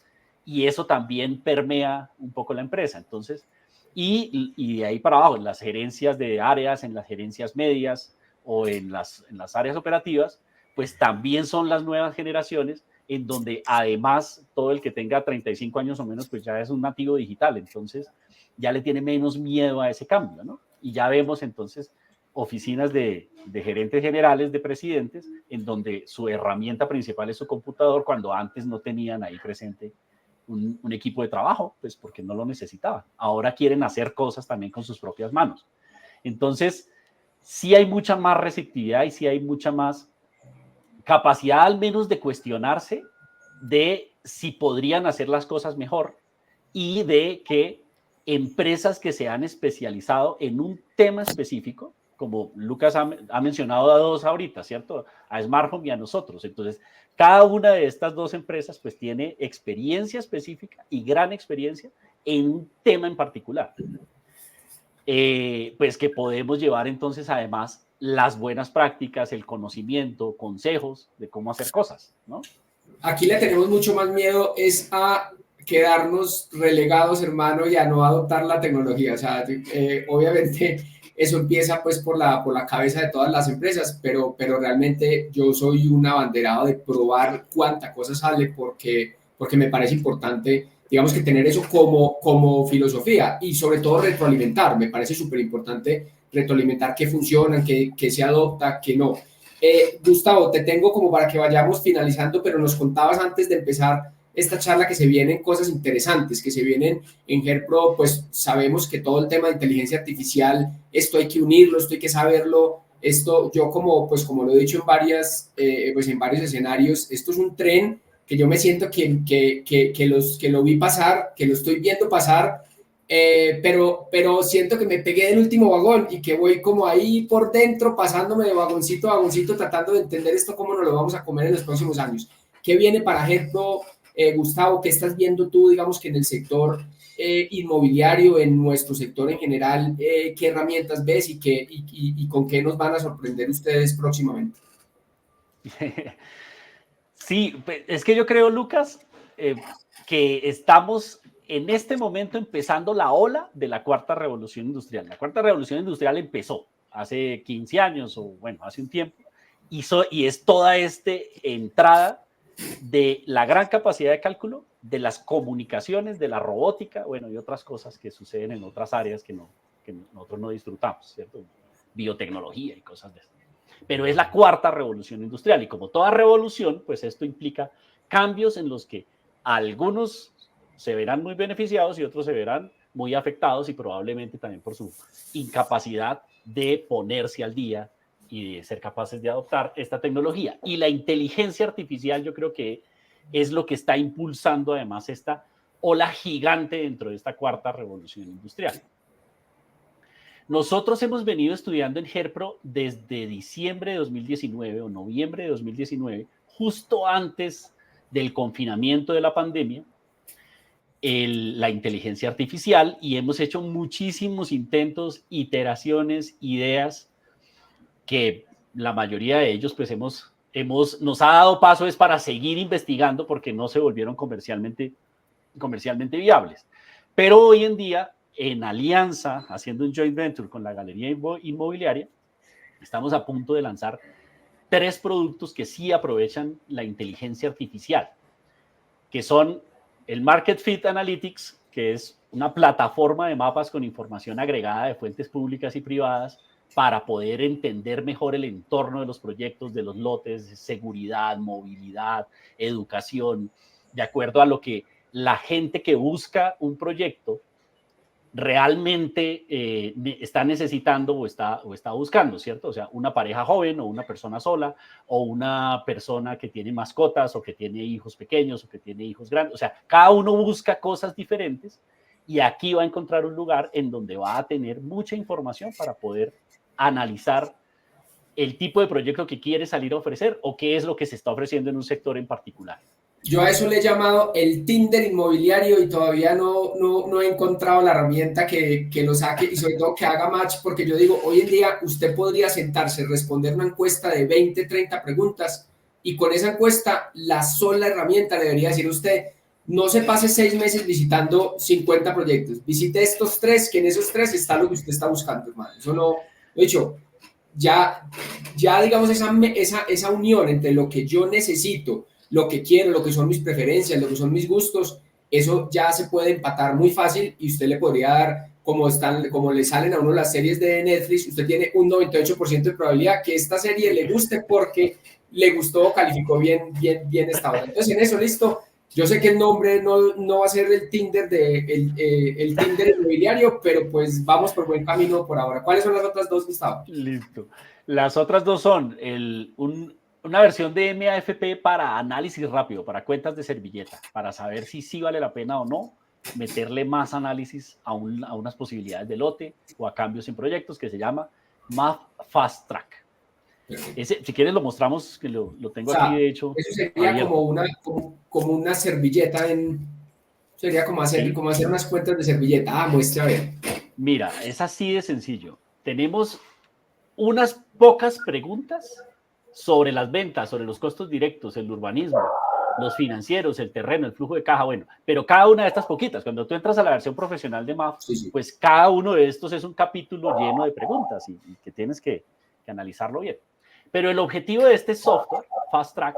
y eso también permea un poco la empresa. Entonces, y de ahí para abajo, en las gerencias de áreas, en las gerencias medias o en las áreas operativas, pues también son las nuevas generaciones en donde además todo el que tenga 35 años o menos, pues ya es un nativo digital, entonces ya le tiene menos miedo a ese cambio, ¿no? Y ya vemos entonces oficinas de gerentes generales, de presidentes, en donde su herramienta principal es su computador, cuando antes no tenían ahí presente un equipo de trabajo, pues porque no lo necesitaban. Ahora quieren hacer cosas también con sus propias manos. Entonces, sí hay mucha más receptividad y sí hay mucha más capacidad al menos de cuestionarse de si podrían hacer las cosas mejor y de que empresas que se han especializado en un tema específico, como Lucas ha mencionado a dos ahorita, ¿cierto? A Smart Home y a nosotros. Entonces, cada una de estas dos empresas pues tiene experiencia específica y gran experiencia en un tema en particular. Pues que podemos llevar entonces además las buenas prácticas, el conocimiento, consejos de cómo hacer cosas, ¿no? Aquí le tenemos mucho más miedo es a quedarnos relegados, hermano, y a no adoptar la tecnología. O sea, obviamente eso empieza pues por la cabeza de todas las empresas, pero realmente yo soy un abanderado de probar cuánta cosa sale porque me parece importante, digamos, que tener eso como filosofía y sobre todo retroalimentar. Me parece súper importante retroalimentar qué funcionan, qué se adopta, qué no. Gustavo, te tengo como para que vayamos finalizando, pero nos contabas antes de empezar esta charla que se vienen cosas interesantes, que se vienen en GERPRO, pues sabemos que todo el tema de inteligencia artificial, esto hay que unirlo, esto hay que saberlo, esto yo pues como lo he dicho pues en varios escenarios, esto es un tren que yo me siento que lo vi pasar, que lo estoy viendo pasar, pero siento que me pegué del último vagón y que voy como ahí por dentro, pasándome de vagoncito a vagoncito, tratando de entender esto, cómo nos lo vamos a comer en los próximos años. ¿Qué viene para GERPRO? Gustavo, ¿qué estás viendo tú, digamos que en el sector inmobiliario, en nuestro sector en general? ¿Qué herramientas ves y con qué nos van a sorprender ustedes próximamente? Sí, es que yo creo, Lucas, que estamos en este momento empezando la ola de la cuarta revolución industrial. La cuarta revolución industrial empezó hace 15 años o bueno, hace un tiempo, y es toda esta entrada de la gran capacidad de cálculo, de las comunicaciones, de la robótica, bueno, y otras cosas que suceden en otras áreas que nosotros no disfrutamos, ¿cierto? Biotecnología y cosas de eso. Pero es la cuarta revolución industrial y como toda revolución, pues esto implica cambios en los que algunos se verán muy beneficiados y otros se verán muy afectados y probablemente también por su incapacidad de ponerse al día y de ser capaces de adoptar esta tecnología. Y la inteligencia artificial yo creo que es lo que está impulsando además esta ola gigante dentro de esta cuarta revolución industrial. Nosotros hemos venido estudiando en GERPRO desde diciembre de 2019 o noviembre de 2019, justo antes del confinamiento de la pandemia, la inteligencia artificial, y hemos hecho muchísimos intentos, iteraciones, ideas, que la mayoría de ellos pues nos ha dado paso es para seguir investigando porque no se volvieron comercialmente viables. Pero hoy en día, en alianza, haciendo un joint venture con la Galería Inmobiliaria, estamos a punto de lanzar 3 productos que sí aprovechan la inteligencia artificial, que son el Market Fit Analytics, que es una plataforma de mapas con información agregada de fuentes públicas y privadas para poder entender mejor el entorno de los proyectos, de los lotes, seguridad, movilidad, educación, de acuerdo a lo que la gente que busca un proyecto realmente está necesitando o está buscando, ¿cierto? O sea, una pareja joven o una persona sola o una persona que tiene mascotas o que tiene hijos pequeños o que tiene hijos grandes. O sea, cada uno busca cosas diferentes y aquí va a encontrar un lugar en donde va a tener mucha información para poder analizar el tipo de proyecto que quiere salir a ofrecer o qué es lo que se está ofreciendo en un sector en particular. Yo a eso le he llamado el Tinder inmobiliario y todavía no he encontrado la herramienta que lo saque y sobre todo que haga match, porque yo digo, hoy en día usted podría sentarse, responder una encuesta de 20, 30 preguntas y con esa encuesta la sola herramienta le debería decir a usted, no se pase 6 meses visitando 50 proyectos, visite estos 3, que en esos 3 está lo que usted está buscando, hermano. Eso no, de hecho, ya digamos esa unión entre lo que yo necesito, lo que quiero, lo que son mis preferencias, lo que son mis gustos, eso ya se puede empatar muy fácil y usted le podría dar, como le salen a uno las series de Netflix, usted tiene un 98% de probabilidad que esta serie le guste porque le gustó, calificó bien esta hora. Entonces, en eso, listo. Yo sé que el nombre no va a ser el Tinder el Tinder inmobiliario, pero pues vamos por buen camino por ahora. ¿Cuáles son las otras dos, Gustavo? Listo. Las otras dos son una versión de MAFP para análisis rápido, para cuentas de servilleta, para saber si sí vale la pena o no meterle más análisis a unas posibilidades de lote o a cambios en proyectos, que se llama Math Fast Track. Ese, si quieres lo mostramos, que lo tengo aquí de hecho. Eso sería abierto. como una servilleta sería como hacer unas cuentas de servilleta. Muestra a ver. Mira, es así de sencillo. Tenemos unas pocas preguntas sobre las ventas, sobre los costos directos, el urbanismo, los financieros, el terreno, el flujo de caja, bueno, pero cada una de estas poquitas, cuando tú entras a la versión profesional de MAF, Sí. pues cada uno de estos es un capítulo lleno de preguntas y que tienes que analizarlo bien. Pero el objetivo de este software, Fast Track,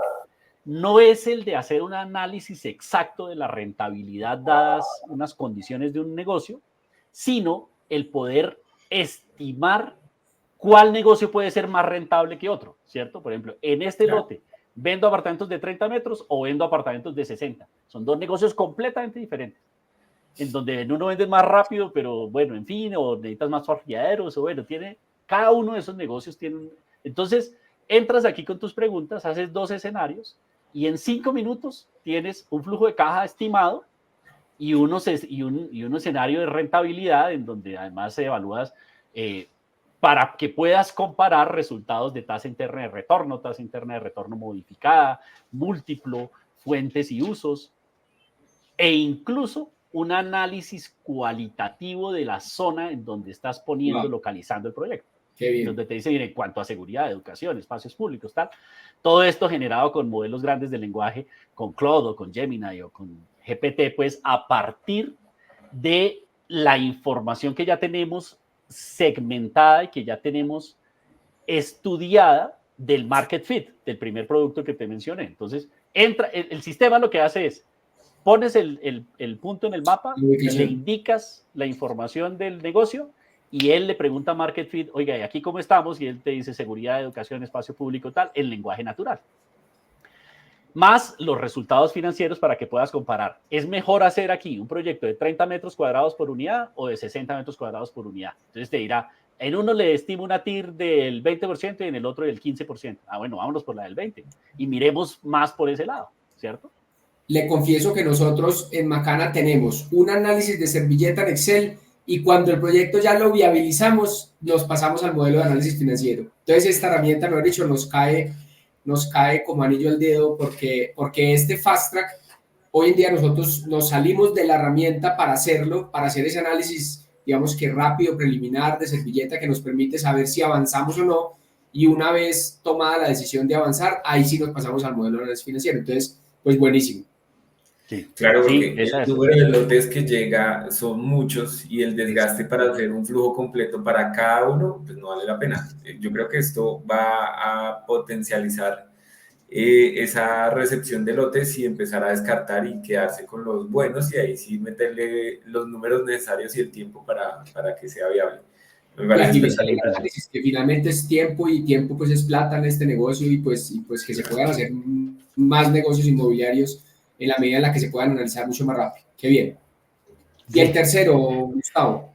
no es el de hacer un análisis exacto de la rentabilidad dadas unas condiciones de un negocio, sino el poder estimar cuál negocio puede ser más rentable que otro, ¿cierto? Por ejemplo, en este lote, ¿vendo apartamentos de 30 metros o vendo apartamentos de 60? Son dos negocios completamente diferentes, en donde en uno vendes más rápido, pero bueno, en fin, o necesitas más parqueaderos, o bueno, cada uno de esos negocios tiene Entonces, entras aquí con tus preguntas, haces 2 escenarios, y en 5 minutos tienes un flujo de caja estimado y un escenario de rentabilidad en donde además evalúas para que puedas comparar resultados de tasa interna de retorno modificada, múltiplo, fuentes y usos, e incluso un análisis cualitativo de la zona en donde estás poniendo, localizando el proyecto. Qué bien. Donde te dice, en cuanto a seguridad, educación, espacios públicos, tal. Todo esto generado con modelos grandes de lenguaje, con Claude o con Gemini o con GPT, pues a partir de la información que ya tenemos segmentada y que ya tenemos estudiada del market fit, del primer producto que te mencioné. Entonces, el sistema lo que hace es, pones el punto en el mapa, le indicas la información del negocio y él le pregunta a Market Fit, oiga, ¿y aquí cómo estamos? Y él te dice seguridad, educación, espacio público, tal, en lenguaje natural. Más los resultados financieros para que puedas comparar. ¿Es mejor hacer aquí un proyecto de 30 metros cuadrados por unidad o de 60 metros cuadrados por unidad? Entonces te dirá, en uno le estimo una TIR del 20% y en el otro del 15%. Ah, bueno, vámonos por la del 20% y miremos más por ese lado, ¿cierto? Le confieso que nosotros en Macana tenemos un análisis de servilleta en Excel y cuando el proyecto ya lo viabilizamos, nos pasamos al modelo de análisis financiero. Entonces esta herramienta, lo he dicho, nos cae como anillo al dedo porque este Fast Track, hoy en día nosotros nos salimos de la herramienta para hacerlo, para hacer ese análisis, digamos que rápido, preliminar de servilleta que nos permite saber si avanzamos o no, y una vez tomada la decisión de avanzar, ahí sí nos pasamos al modelo de análisis financiero. Entonces, pues buenísimo. Sí. Claro, porque sí, el número de lotes que llega son muchos y el desgaste para hacer un flujo completo para cada uno, pues no vale la pena. Yo creo que esto va a potencializar esa recepción de lotes y empezar a descartar y quedarse con los buenos y ahí sí meterle los números necesarios y el tiempo para que sea viable. Me parece que finalmente es tiempo y tiempo pues es plata en este negocio y pues que se puedan hacer más negocios inmobiliarios en la medida en la que se puedan analizar mucho más rápido. Qué bien. Y el tercero, Gustavo.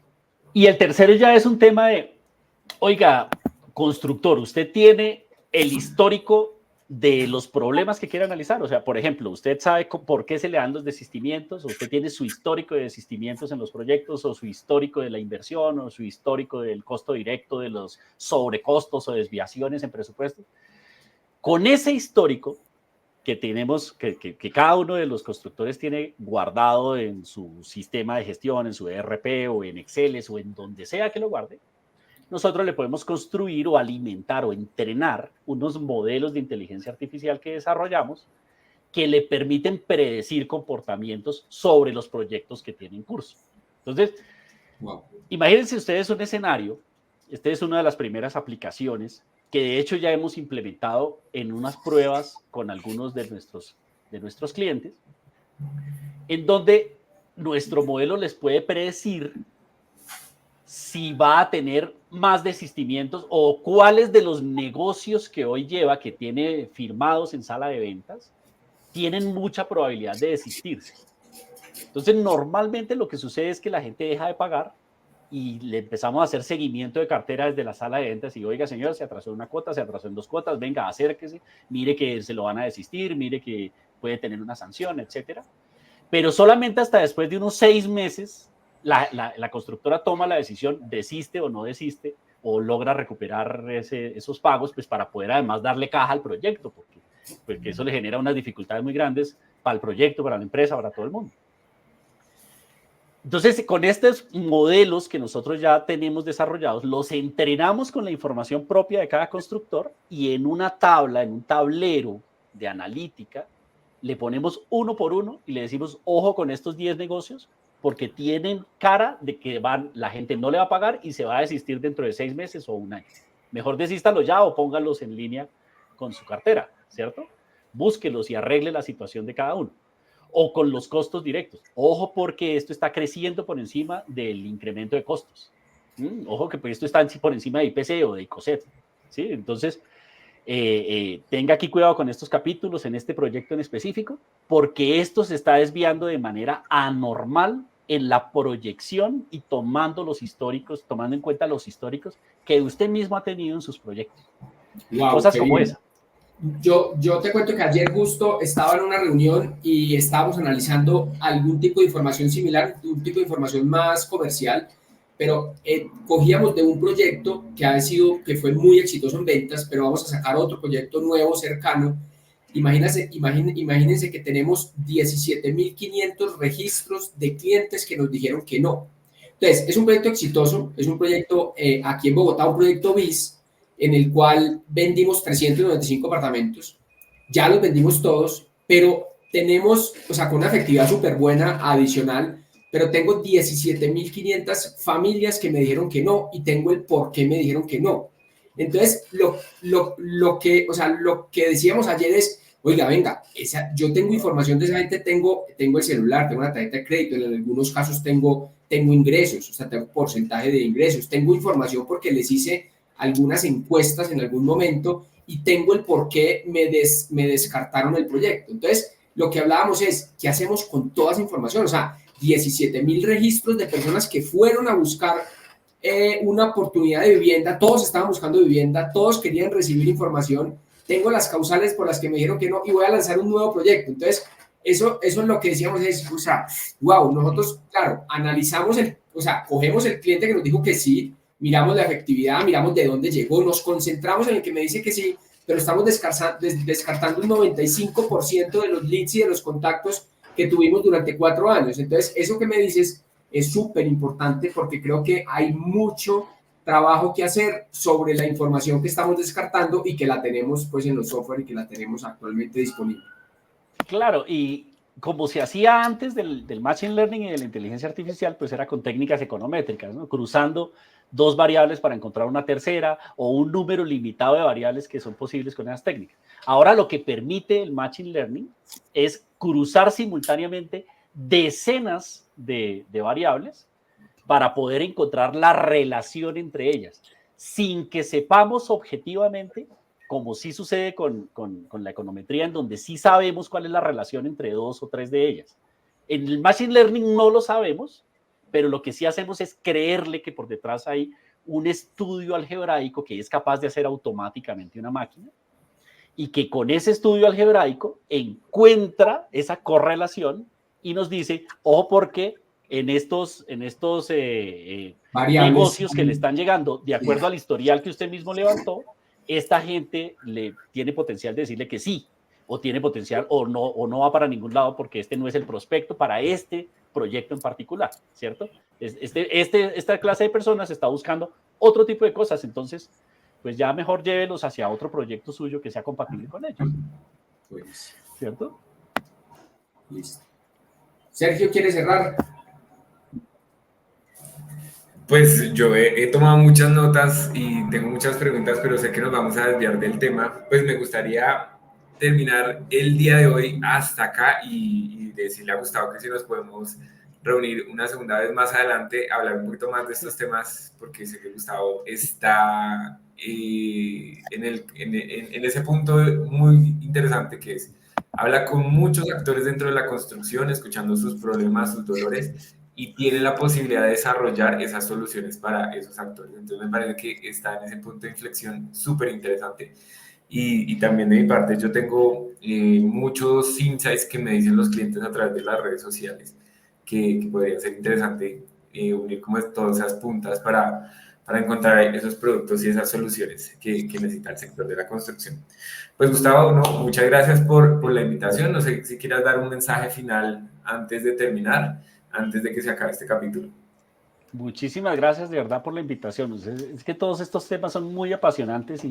Y el tercero ya es un tema de, oiga, constructor, usted tiene el histórico de los problemas que quiere analizar. O sea, por ejemplo, usted sabe por qué se le dan los desistimientos, o usted tiene su histórico de desistimientos en los proyectos, o su histórico de la inversión, o su histórico del costo directo, de los sobrecostos o desviaciones en presupuesto. Con ese histórico que tenemos, que cada uno de los constructores tiene guardado en su sistema de gestión, en su ERP o en Excel o en donde sea que lo guarde, nosotros le podemos construir o alimentar o entrenar unos modelos de inteligencia artificial que desarrollamos que le permiten predecir comportamientos sobre los proyectos que tienen curso. Entonces, imagínense ustedes un escenario, esta es una de las primeras aplicaciones que de hecho ya hemos implementado en unas pruebas con algunos de nuestros clientes, en donde nuestro modelo les puede predecir si va a tener más desistimientos o cuáles de los negocios que hoy lleva, que tiene firmados en sala de ventas, tienen mucha probabilidad de desistirse. Entonces, normalmente lo que sucede es que la gente deja de pagar y le empezamos a hacer seguimiento de cartera desde la sala de ventas y, oiga, señor, se atrasó una cuota, se atrasó en 2 cuotas, venga, acérquese, mire que se lo van a desistir, mire que puede tener una sanción, etcétera. Pero solamente hasta después de unos 6 meses la constructora toma la decisión, desiste o no desiste, o logra recuperar esos pagos, pues para poder además darle caja al proyecto, porque eso le genera unas dificultades muy grandes para el proyecto, para la empresa, para todo el mundo. Entonces, con estos modelos que nosotros ya tenemos desarrollados, los entrenamos con la información propia de cada constructor y en una tabla, en un tablero de analítica, le ponemos uno por uno y le decimos, ojo con estos 10 negocios, porque tienen cara de que la gente no le va a pagar y se va a desistir dentro de 6 meses o un año. Mejor desístalo ya o póngalos en línea con su cartera, ¿cierto? Búsquelos y arregle la situación de cada uno. O con los costos directos. Ojo porque esto está creciendo por encima del incremento de costos. Ojo que pues esto está por encima de IPC o de ICOSET. ¿Sí? Entonces, tenga aquí cuidado con estos capítulos en este proyecto en específico, porque esto se está desviando de manera anormal en la proyección y tomando en cuenta los históricos que usted mismo ha tenido en sus proyectos. Wow, cosas como esa. Yo te cuento que ayer justo estaba en una reunión y estábamos analizando algún tipo de información similar, un tipo de información más comercial, pero cogíamos de un proyecto que fue muy exitoso en ventas, pero vamos a sacar otro proyecto nuevo, cercano. Imagínense que tenemos 17.500 registros de clientes que nos dijeron que no. Entonces, es un proyecto exitoso, es un proyecto aquí en Bogotá, un proyecto BIS, en el cual vendimos 395 apartamentos, ya los vendimos todos, pero tenemos, o sea, con una efectividad súper buena adicional, pero tengo 17.500 familias que me dijeron que no y tengo el por qué me dijeron que no. Entonces, lo que decíamos ayer es, oiga, venga, yo tengo información de esa gente, tengo el celular, tengo una tarjeta de crédito, en algunos casos tengo ingresos, o sea, tengo porcentaje de ingresos, tengo información porque les hice algunas encuestas en algún momento y tengo el por qué me descartaron el proyecto. Entonces, lo que hablábamos es, ¿qué hacemos con toda esa información? O sea, 17.000 registros de personas que fueron a buscar una oportunidad de vivienda, todos estaban buscando vivienda, todos querían recibir información, tengo las causales por las que me dijeron que no y voy a lanzar un nuevo proyecto. Entonces, eso es lo que decíamos, es, o sea, wow, nosotros, claro, analizamos cogemos el cliente que nos dijo que sí, miramos la efectividad, miramos de dónde llegó, nos concentramos en el que me dice que sí, pero estamos descartando un 95% de los leads y de los contactos que tuvimos durante 4 años. Entonces, eso que me dices es súper importante porque creo que hay mucho trabajo que hacer sobre la información que estamos descartando y que la tenemos pues en los software y que la tenemos actualmente disponible. Claro, y como se hacía antes del Machine Learning y de la inteligencia artificial, pues era con técnicas econométricas, ¿no? Cruzando 2 variables para encontrar una tercera o un número limitado de variables que son posibles con esas técnicas. Ahora lo que permite el Machine Learning es cruzar simultáneamente decenas de variables para poder encontrar la relación entre ellas, sin que sepamos objetivamente, como sí sucede con la econometría, en donde sí sabemos cuál es la relación entre 2 o 3 de ellas. En el Machine Learning no lo sabemos, pero lo que sí hacemos es creerle que por detrás hay un estudio algebraico que es capaz de hacer automáticamente una máquina y que con ese estudio algebraico encuentra esa correlación y nos dice, ojo, porque en estos negocios que le están llegando, de acuerdo al historial que usted mismo levantó, esta gente tiene potencial de decirle que sí, o tiene potencial o no va para ningún lado porque este no es el prospecto para este proyecto en particular, ¿cierto? Esta clase de personas está buscando otro tipo de cosas, entonces, pues ya mejor llévelos hacia otro proyecto suyo que sea compatible con ellos, ¿cierto? Listo. Sergio, ¿quiere cerrar? Pues yo he tomado muchas notas y tengo muchas preguntas, pero sé que nos vamos a desviar del tema. Pues me gustaría terminar el día de hoy hasta acá y decirle a Gustavo que si nos podemos reunir una segunda vez más adelante, hablar un poquito más de estos temas, porque sé que Gustavo está en ese punto muy interesante que es, habla con muchos actores dentro de la construcción, escuchando sus problemas, sus dolores, y tiene la posibilidad de desarrollar esas soluciones para esos actores. Entonces me parece que está en ese punto de inflexión súper interesante. Y también de mi parte yo tengo muchos insights que me dicen los clientes a través de las redes sociales que podría ser interesante unir como todas esas puntas para encontrar esos productos y esas soluciones que necesita el sector de la construcción. Pues Gustavo, no, muchas gracias por la invitación. No sé si quieras dar un mensaje final antes de terminar, antes de que se acabe este capítulo. Muchísimas gracias de verdad por la invitación. Es que todos estos temas son muy apasionantes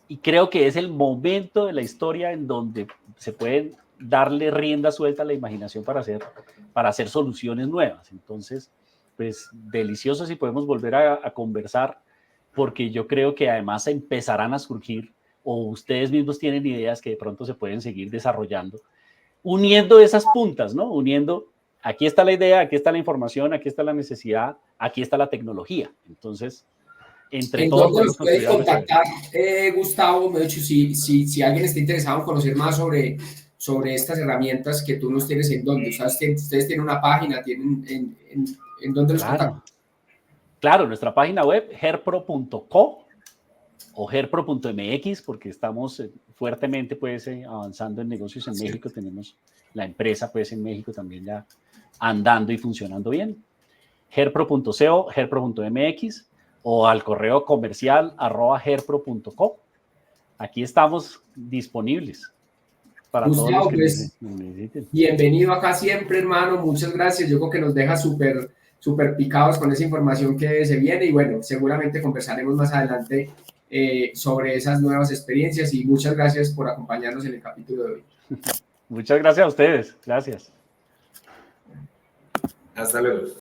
y creo que es el momento de la historia en donde se pueden darle rienda suelta a la imaginación para hacer soluciones nuevas. Entonces, pues delicioso si podemos volver a conversar, porque yo creo que además empezarán a surgir, o ustedes mismos tienen ideas que de pronto se pueden seguir desarrollando, uniendo esas puntas, ¿no? Uniendo, aquí está la idea, aquí está la información, aquí está la necesidad, aquí está la tecnología. Entonces, entre todos ¿En dónde podemos nos puedes construir algo chévere. contactar, Gustavo? Me he dicho, si alguien está interesado en conocer más sobre estas herramientas que tú nos tienes, ¿en dónde? O sea, ustedes tienen una página, tienen en dónde los contactan. Claro, nuestra página web, herpro.co o herpro.mx, porque estamos fuertemente pues, avanzando en negocios en México. Tenemos la empresa pues, en México también ya andando y funcionando bien. herpro.co, herpro.mx o al correo comercial @herpro.co. Aquí estamos disponibles para Gustavo, todos los que pues, necesiten. bienvenido acá siempre, hermano. Muchas gracias. Yo creo que nos deja súper picados con esa información que se viene y bueno, seguramente conversaremos más adelante sobre esas nuevas experiencias y muchas gracias por acompañarnos en el capítulo de hoy. Muchas gracias a ustedes. Gracias. Hasta luego.